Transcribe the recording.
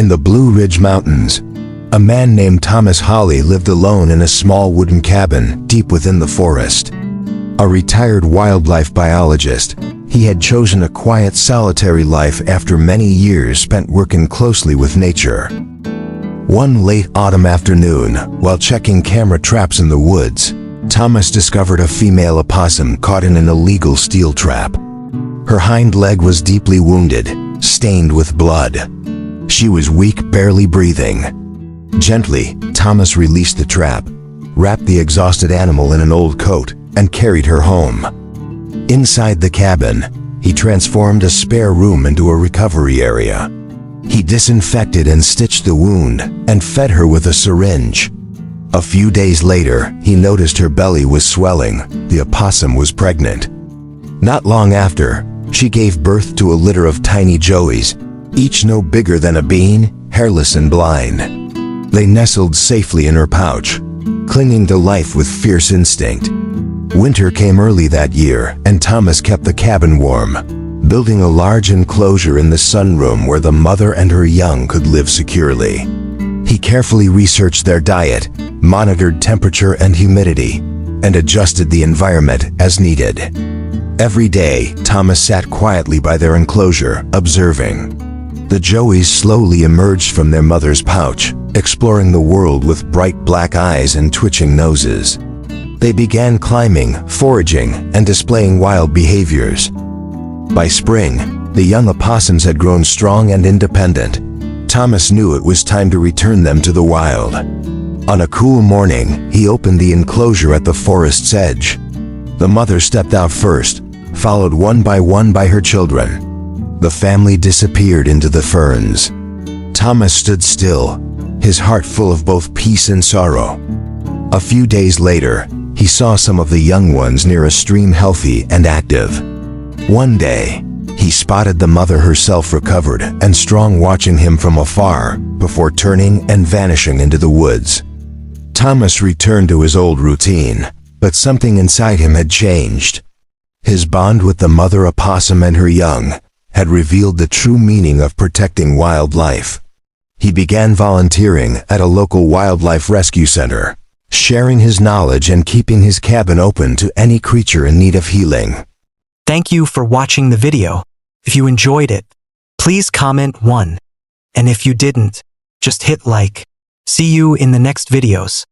In the Blue Ridge Mountains, a man named Thomas Holly lived alone in a small wooden cabin deep within the forest. A retired wildlife biologist, he had chosen a quiet, solitary life after many years spent working closely with nature. One late autumn afternoon, while checking camera traps in the woods, Thomas discovered a female opossum caught in an illegal steel trap. Her hind leg was deeply wounded, stained with blood. She was weak, barely breathing. Gently, Thomas released the trap, wrapped the exhausted animal in an old coat, and carried her home. Inside the cabin, he transformed a spare room into a recovery area. He disinfected and stitched the wound and fed her with a syringe. A few days later, he noticed her belly was swelling. The opossum was pregnant. Not long after, she gave birth to a litter of tiny joeys, each no bigger than a bean, hairless and blind. They nestled safely in her pouch, clinging to life with fierce instinct. Winter came early that year, and Thomas kept the cabin warm, building a large enclosure in the sunroom where the mother and her young could live securely. He carefully researched their diet, monitored temperature and humidity, and adjusted the environment as needed. Every day, Thomas sat quietly by their enclosure, observing. The joeys slowly emerged from their mother's pouch, exploring the world with bright black eyes and twitching noses. They began climbing, foraging, and displaying wild behaviors. By spring, the young opossums had grown strong and independent. Thomas knew it was time to return them to the wild. On a cool morning, he opened the enclosure at the forest's edge. The mother stepped out first, followed one by her children. The family disappeared into the ferns. Thomas stood still, his heart full of both peace and sorrow. A few days later, he saw some of the young ones near a stream, healthy and active. One day, he spotted the mother herself, recovered and strong, watching him from afar before turning and vanishing into the woods. Thomas returned to his old routine, but something inside him had changed. His bond with the mother opossum and her young had revealed the true meaning of protecting wildlife. He began volunteering at a local wildlife rescue center, sharing his knowledge and keeping his cabin open to any creature in need of healing. Thank you for watching the video. If you enjoyed it, please comment 1. And if you didn't, just hit like. See you in the next videos.